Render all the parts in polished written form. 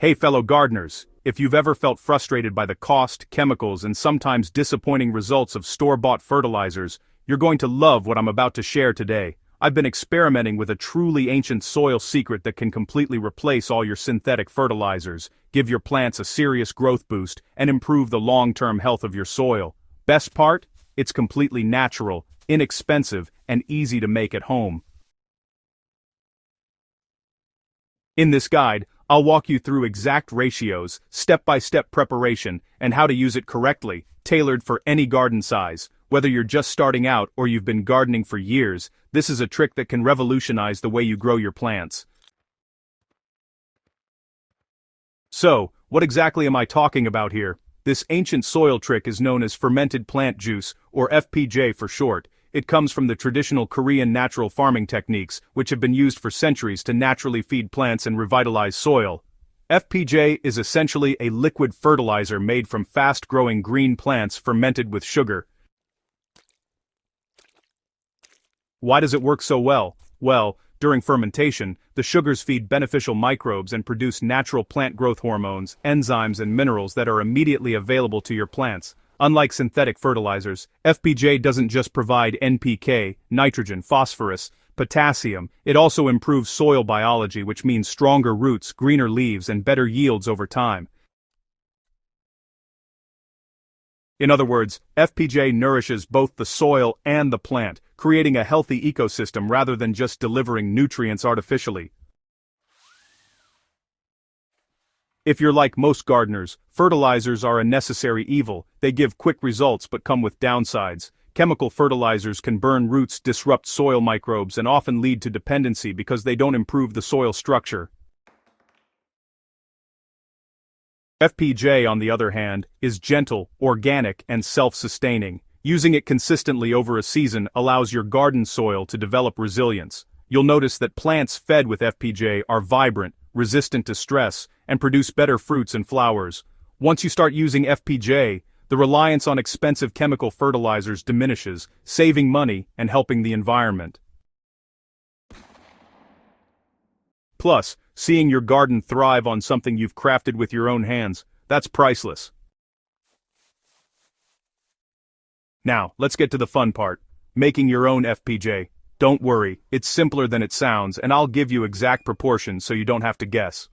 Hey fellow gardeners, if you've ever felt frustrated by the cost, chemicals, and sometimes disappointing results of store-bought fertilizers, you're going to love what I'm about to share today. I've been experimenting with a truly ancient soil secret that can completely replace all your synthetic fertilizers, give your plants a serious growth boost, and improve the long-term health of your soil. Best part? It's completely natural, inexpensive, and easy to make at home. In this guide, I'll walk you through exact ratios, step-by-step preparation, and how to use it correctly, tailored for any garden size. Whether you're just starting out or you've been gardening for years, this is a trick that can revolutionize the way you grow your plants. So, what exactly am I talking about here? This ancient soil trick is known as Fermented Plant Juice, or FPJ for short. It comes from the traditional Korean natural farming techniques, which have been used for centuries to naturally feed plants and revitalize soil. FPJ is essentially a liquid fertilizer made from fast-growing green plants fermented with sugar. Why does it work so well? Well, during fermentation, the sugars feed beneficial microbes and produce natural plant growth hormones, enzymes, and minerals that are immediately available to your plants. Unlike synthetic fertilizers, FPJ doesn't just provide NPK, nitrogen, phosphorus, potassium, it also improves soil biology, which means stronger roots, greener leaves, and better yields over time. In other words, FPJ nourishes both the soil and the plant, creating a healthy ecosystem rather than just delivering nutrients artificially. If you're like most gardeners, fertilizers are a necessary evil. They give quick results but come with downsides. Chemical fertilizers can burn roots, disrupt soil microbes, and often lead to dependency because they don't improve the soil structure. FPJ, on the other hand, is gentle, organic, and self-sustaining. Using it consistently over a season allows your garden soil to develop resilience. You'll notice that plants fed with FPJ are vibrant, resistant to stress, and produce better fruits and flowers. Once you start using FPJ, the reliance on expensive chemical fertilizers diminishes, saving money and helping the environment. Plus, seeing your garden thrive on something you've crafted with your own hands, that's priceless. Now, let's get to the fun part, making your own FPJ. Don't worry, it's simpler than it sounds, and I'll give you exact proportions so you don't have to guess.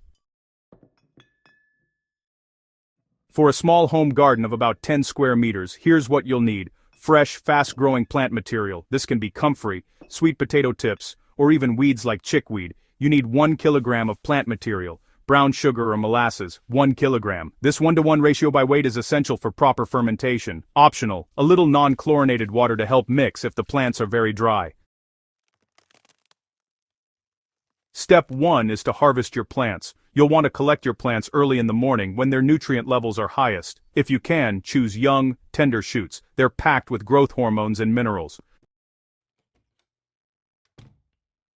For a small home garden of about 10 square meters, here's what you'll need. Fresh, fast-growing plant material. This can be comfrey, sweet potato tips, or even weeds like chickweed. You need 1 kilogram of plant material. Brown sugar or molasses, 1 kilogram. This 1-to-1 ratio by weight is essential for proper fermentation. Optional, a little non-chlorinated water to help mix if the plants are very dry. Step 1 is to harvest your plants. You'll want to collect your plants early in the morning when their nutrient levels are highest. If you can, choose young, tender shoots. They're packed with growth hormones and minerals.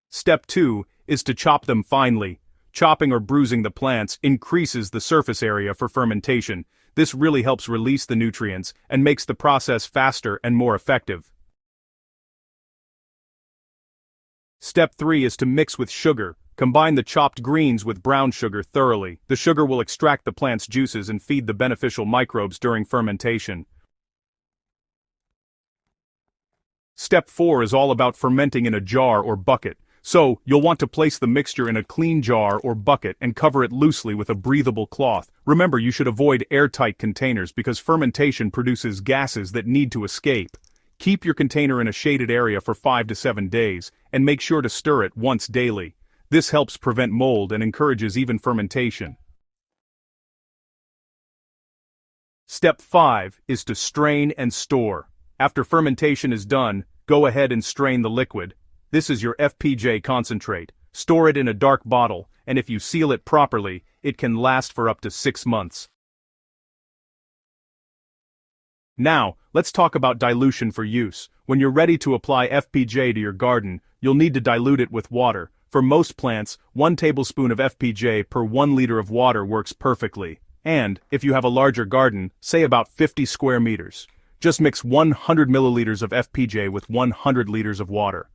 Step 2 is to chop them finely. Chopping or bruising the plants increases the surface area for fermentation. This really helps release the nutrients and makes the process faster and more effective. Step 3 is to mix with sugar. Combine the chopped greens with brown sugar thoroughly. The sugar will extract the plant's juices and feed the beneficial microbes during fermentation. Step 4 is all about fermenting in a jar or bucket. So, you'll want to place the mixture in a clean jar or bucket and cover it loosely with a breathable cloth. Remember, you should avoid airtight containers because fermentation produces gases that need to escape. Keep your container in a shaded area for 5 to 7 days, and make sure to stir it once daily. This helps prevent mold and encourages even fermentation. Step 5 is to strain and store. After fermentation is done, go ahead and strain the liquid. This is your FPJ concentrate. Store it in a dark bottle, and if you seal it properly, it can last for up to 6 months. Now, let's talk about dilution for use. When you're ready to apply FPJ to your garden, you'll need to dilute it with water. For most plants, 1 tablespoon of FPJ per 1 liter of water works perfectly. And, if you have a larger garden, say about 50 square meters, just mix 100 milliliters of FPJ with 100 liters of water.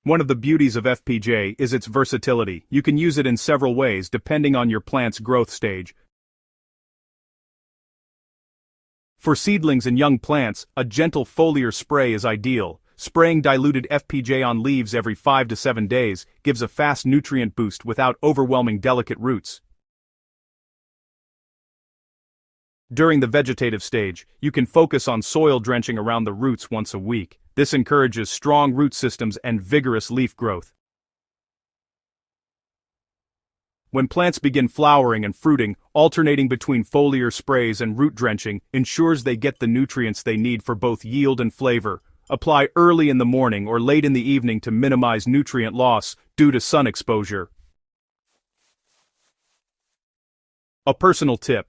One of the beauties of FPJ is its versatility. You can use it in several ways depending on your plant's growth stage. For seedlings and young plants, a gentle foliar spray is ideal. Spraying diluted FPJ on leaves every 5 to 7 days gives a fast nutrient boost without overwhelming delicate roots. During the vegetative stage, you can focus on soil drenching around the roots once a week. This encourages strong root systems and vigorous leaf growth. When plants begin flowering and fruiting, alternating between foliar sprays and root drenching ensures they get the nutrients they need for both yield and flavor. Apply early in the morning or late in the evening to minimize nutrient loss due to sun exposure. A personal tip: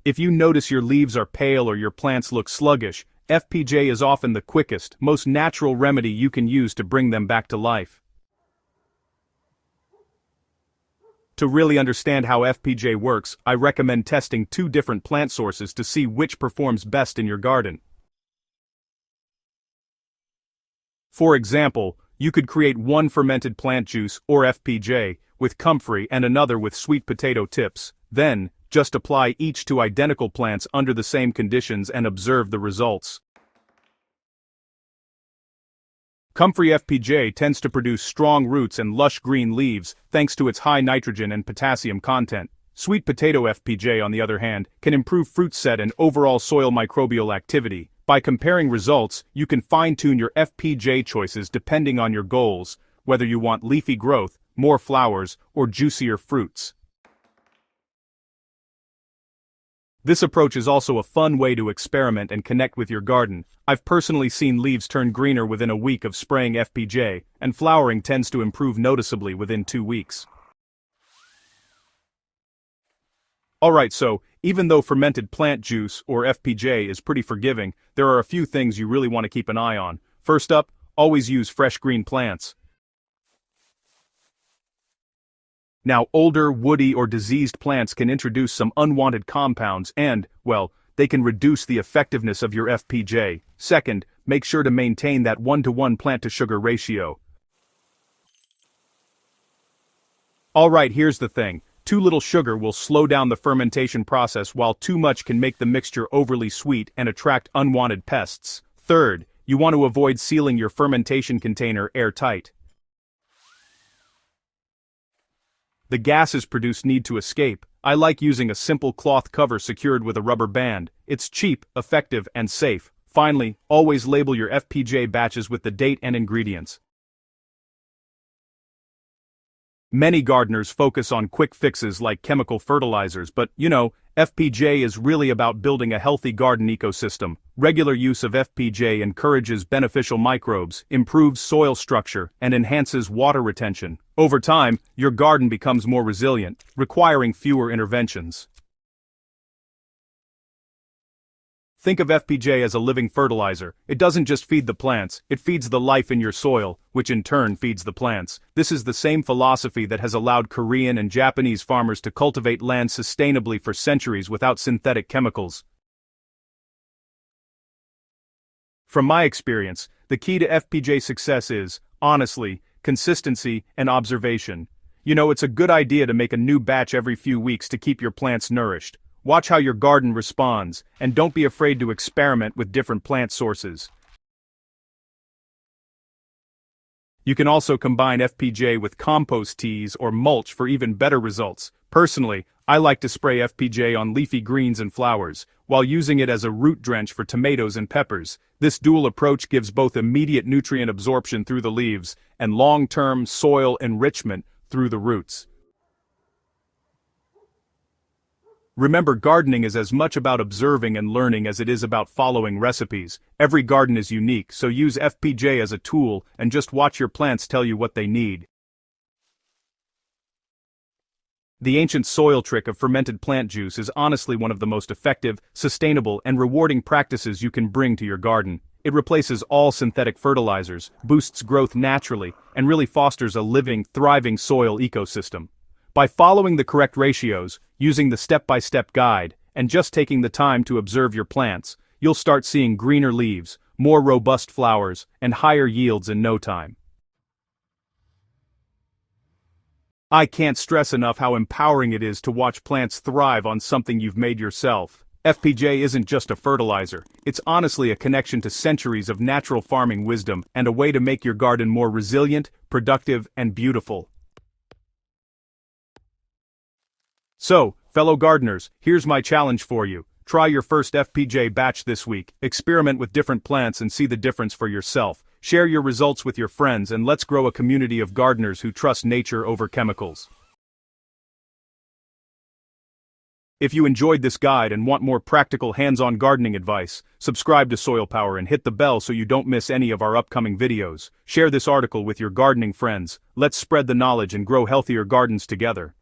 if you notice your leaves are pale or your plants look sluggish, FPJ is often the quickest, most natural remedy you can use to bring them back to life. To really understand how FPJ works, I recommend testing 2 different plant sources to see which performs best in your garden. For example, you could create one fermented plant juice, or FPJ, with comfrey and another with sweet potato tips. Then, just apply each to identical plants under the same conditions and observe the results. Comfrey FPJ tends to produce strong roots and lush green leaves thanks to its high nitrogen and potassium content. Sweet potato FPJ, on the other hand, can improve fruit set and overall soil microbial activity. By comparing results, you can fine-tune your FPJ choices depending on your goals, whether you want leafy growth, more flowers, or juicier fruits. This approach is also a fun way to experiment and connect with your garden. I've personally seen leaves turn greener within a week of spraying FPJ, and flowering tends to improve noticeably within 2 weeks. Alright, so, even though fermented plant juice, or FPJ, is pretty forgiving, there are a few things you really want to keep an eye on. First up, always use fresh green plants. Now, older, woody, or diseased plants can introduce some unwanted compounds and, well, they can reduce the effectiveness of your FPJ. Second, make sure to maintain that 1-to-1 plant-to-sugar ratio. Alright, here's the thing. Too little sugar will slow down the fermentation process, while too much can make the mixture overly sweet and attract unwanted pests. Third, you want to avoid sealing your fermentation container airtight. The gases produced need to escape. I like using a simple cloth cover secured with a rubber band. It's cheap, effective, and safe. Finally, always label your FPJ batches with the date and ingredients. Many gardeners focus on quick fixes like chemical fertilizers, but, FPJ is really about building a healthy garden ecosystem. Regular use of FPJ encourages beneficial microbes, improves soil structure, and enhances water retention. Over time, your garden becomes more resilient, requiring fewer interventions. Think of FPJ as a living fertilizer. It doesn't just feed the plants, it feeds the life in your soil, which in turn feeds the plants. This is the same philosophy that has allowed Korean and Japanese farmers to cultivate land sustainably for centuries without synthetic chemicals. From my experience, the key to FPJ success is, honestly, consistency and observation. It's a good idea to make a new batch every few weeks to keep your plants nourished. Watch how your garden responds, and don't be afraid to experiment with different plant sources. You can also combine FPJ with compost teas or mulch for even better results. Personally, I like to spray FPJ on leafy greens and flowers, while using it as a root drench for tomatoes and peppers. This dual approach gives both immediate nutrient absorption through the leaves and long-term soil enrichment through the roots. Remember, gardening is as much about observing and learning as it is about following recipes. Every garden is unique, so use FPJ as a tool and just watch your plants tell you what they need. The ancient soil trick of fermented plant juice is honestly one of the most effective, sustainable, and rewarding practices you can bring to your garden. It replaces all synthetic fertilizers, boosts growth naturally, and really fosters a living, thriving soil ecosystem. By following the correct ratios, using the step-by-step guide, and just taking the time to observe your plants, you'll start seeing greener leaves, more robust flowers, and higher yields in no time. I can't stress enough how empowering it is to watch plants thrive on something you've made yourself. FPJ isn't just a fertilizer, it's honestly a connection to centuries of natural farming wisdom and a way to make your garden more resilient, productive, and beautiful. So, fellow gardeners, here's my challenge for you. Try your first FPJ batch this week, experiment with different plants and see the difference for yourself. Share your results with your friends and let's grow a community of gardeners who trust nature over chemicals. If you enjoyed this guide and want more practical hands-on gardening advice, subscribe to Soil Power and hit the bell so you don't miss any of our upcoming videos. Share this article with your gardening friends. Let's spread the knowledge and grow healthier gardens together.